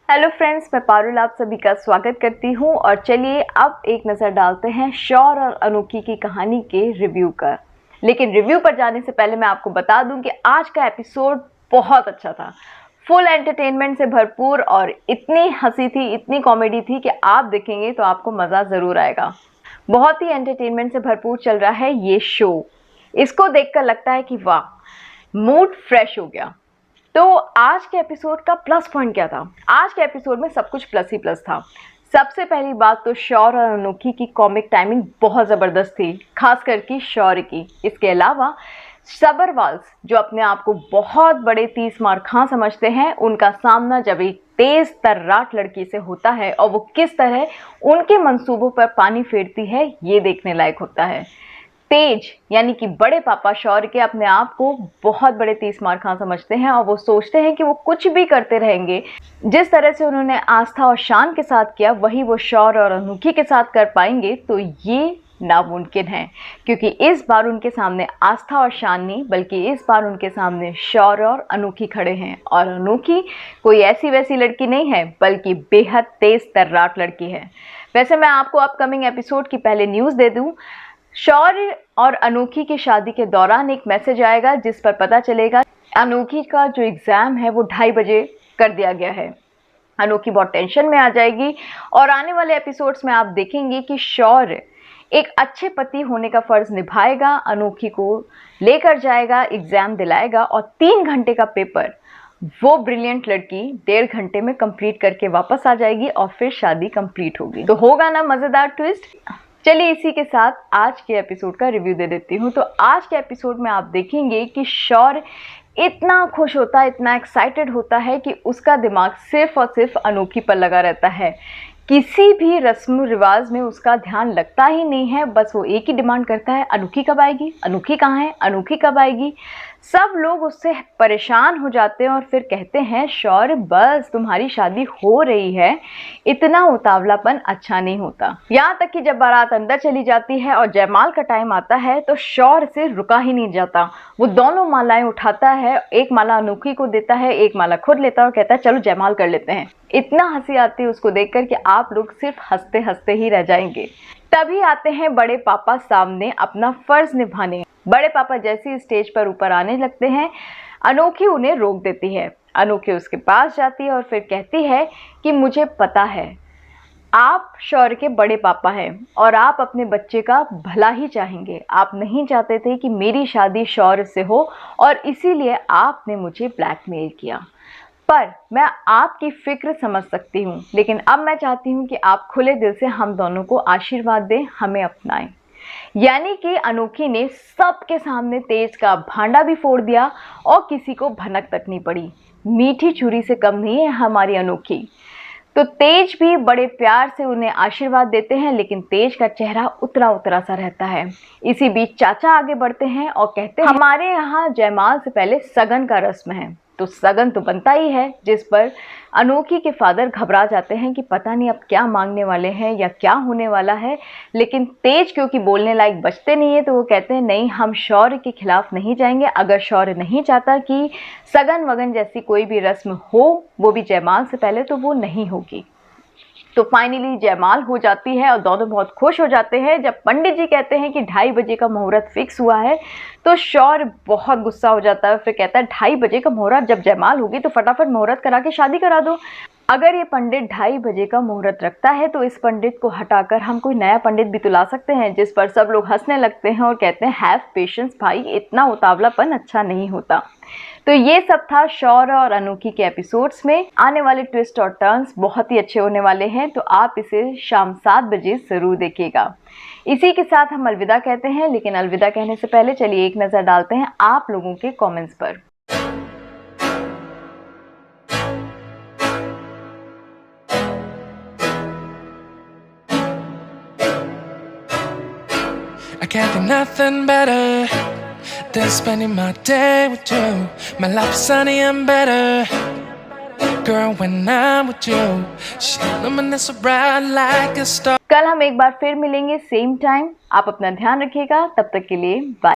Hello friends, मैं पारुल आप सभी का स्वागत करती हूं और चलिए अब एक नज़र डालते हैं शौर और अनोखी की कहानी के रिव्यू का। लेकिन रिव्यू पर जाने से पहले मैं आपको बता दूं कि आज का एपिसोड बहुत अच्छा था, फुल एंटरटेनमेंट से भरपूर और इतनी हंसी थी, इतनी कॉमेडी थी कि आप देखेंगे तो आपको मज़ा ज़रूर आएगा। बहुत ही एंटरटेनमेंट से भरपूर चल रहा है ये शो। इसको देखकर लगता है कि वाह, मूड फ्रेश हो गया। तो आज के एपिसोड का प्लस पॉइंट क्या था? आज के एपिसोड में सब कुछ प्लस ही प्लस था। सबसे पहली बात तो शौर और अनोखी की कॉमिक टाइमिंग बहुत ज़बरदस्त थी, खास करके शौर्य की। इसके अलावा सबरवाल्स जो अपने आप को बहुत बड़े 30 मार खां समझते हैं, उनका सामना जब एक तेज तर्राट लड़की से होता है और वो किस तरह उनके मंसूबों पर पानी फेरती है, ये देखने लायक होता है। तेज यानी कि बड़े पापा शौर्य के अपने आप को बहुत बड़े 30 मार खां समझते हैं और वो सोचते हैं कि वो कुछ भी करते रहेंगे। जिस तरह से उन्होंने आस्था और शान के साथ किया, वही वो शौर्य और अनोखी के साथ कर पाएंगे, तो ये नामुमकिन है। क्योंकि इस बार उनके सामने आस्था और शान नहीं, बल्कि इस बार उनके सामने शौर्य और अनोखी खड़े हैं। और अनोखी कोई ऐसी वैसी लड़की नहीं है, बल्कि बेहद तेज तर्राट लड़की है। वैसे मैं आपको अपकमिंग एपिसोड की पहले न्यूज़ दे दूँ। शौर्य और अनोखी की शादी के दौरान एक मैसेज आएगा जिस पर पता चलेगा अनोखी का जो एग्ज़ाम है वो 2:30 बजे कर दिया गया है। अनोखी बहुत टेंशन में आ जाएगी और आने वाले एपिसोड्स में आप देखेंगे कि शौर्य एक अच्छे पति होने का फ़र्ज़ निभाएगा, अनोखी को लेकर जाएगा, एग्ज़ाम दिलाएगा और 3 घंटे का पेपर वो ब्रिलियंट लड़की 1.5 घंटे में कंप्लीट करके वापस आ जाएगी और फिर शादी कंप्लीट होगी। तो होगा ना मज़ेदार ट्विस्ट। चलिए इसी के साथ आज के एपिसोड का रिव्यू दे देती हूँ। तो आज के एपिसोड में आप देखेंगे कि शौर्य इतना खुश होता है, इतना एक्साइटेड होता है कि उसका दिमाग सिर्फ और सिर्फ अनोखी पर लगा रहता है। किसी भी रस्म रिवाज में उसका ध्यान लगता ही नहीं है। बस वो एक ही डिमांड करता है, अनोखी कब आएगी, अनोखी कहाँ है, अनोखी कब आएगी। सब लोग उससे परेशान हो जाते हैं और फिर कहते हैं, शौर्य बस तुम्हारी शादी हो रही है, इतना उतावलापन अच्छा नहीं होता। यहाँ तक कि जब बारात अंदर चली जाती है और जयमाल का टाइम आता है तो शौर्य से रुका ही नहीं जाता। वो दोनों मालाएं उठाता है, एक माला अनोखी को देता है, एक माला खुद लेता है और कहता है चलो जयमाल कर लेते हैं। इतना हंसी आती है उसको देखकर कि आप लोग सिर्फ हंसते हंसते ही रह जाएंगे। तभी आते हैं बड़े पापा सामने अपना फर्ज निभाने। बड़े पापा जैसे ही स्टेज पर ऊपर आने लगते हैं, अनोखी उन्हें रोक देती है। अनोखी उसके पास जाती है और फिर कहती है कि मुझे पता है आप शौर्य के बड़े पापा हैं और आप अपने बच्चे का भला ही चाहेंगे। आप नहीं चाहते थे कि मेरी शादी शौर्य से हो और इसीलिए आपने मुझे ब्लैकमेल किया। पर मैं आपकी फिक्र समझ सकती हूँ, लेकिन अब मैं चाहती हूँ कि आप खुले दिल से हम दोनों को आशीर्वाद दें, हमें अपनाएं। यानी कि अनोखी ने सबके सामने तेज का भांडा भी फोड़ दिया और किसी को भनक तक नहीं पड़ी। मीठी छुरी से कम नहीं है हमारी अनोखी। तो तेज भी बड़े प्यार से उन्हें आशीर्वाद देते हैं, लेकिन तेज का चेहरा उतरा उतरा सा रहता है। इसी बीच चाचा आगे बढ़ते हैं और कहते हैं, हमारे यहाँ जयमाल से पहले सगन का रस्म है। तो सगन तो बनता ही है, जिस पर अनोखी के फादर घबरा जाते हैं कि पता नहीं अब क्या मांगने वाले हैं या क्या होने वाला है। लेकिन तेज क्योंकि बोलने लायक बचते नहीं है, तो वो कहते हैं नहीं, हम शौर्य के खिलाफ नहीं जाएंगे। अगर शौर्य नहीं चाहता कि सगन वगन जैसी कोई भी रस्म हो, वो भी जयमाल से पहले, तो वो नहीं होगी। तो फाइनली जयमाल हो जाती है और दोनों बहुत खुश हो जाते हैं। जब पंडित जी कहते हैं कि 2:30 बजे का मुहूर्त फिक्स हुआ है, तो शौर्य बहुत गुस्सा हो जाता है। फिर कहता है 2:30 बजे का मुहूर्त, जब जयमाल होगी तो फटाफट मुहूर्त करा के शादी करा दो। अगर ये पंडित 2:30 बजे का मुहूर्त रखता है तो इस पंडित को हटाकर हम कोई नया पंडित भी तो ला सकते हैं। जिस पर सब लोग हंसने लगते हैं और कहते हैं हैव पेशेंस भाई, इतना उतावलापन अच्छा नहीं होता। तो ये सब था शौर्य और अनोखी के एपिसोड्स में। आने वाले ट्विस्ट और टर्न्स बहुत ही अच्छे होने वाले हैं, तो आप इसे शाम 7 बजे ज़रूर देखिएगा। इसी के साथ हम अलविदा कहते हैं, लेकिन अलविदा कहने से पहले चलिए एक नज़र डालते हैं आप लोगों के कमेंट्स पर। I can't think nothing better than spending my day with you. My life is sunny and better, girl, when I'm with you. She illuminates so bright like a star. कल हम एक बार फिर मिलेंगे सेम टाइम। आप अपना ध्यान रखिएगा, तब तक के लिए बाय।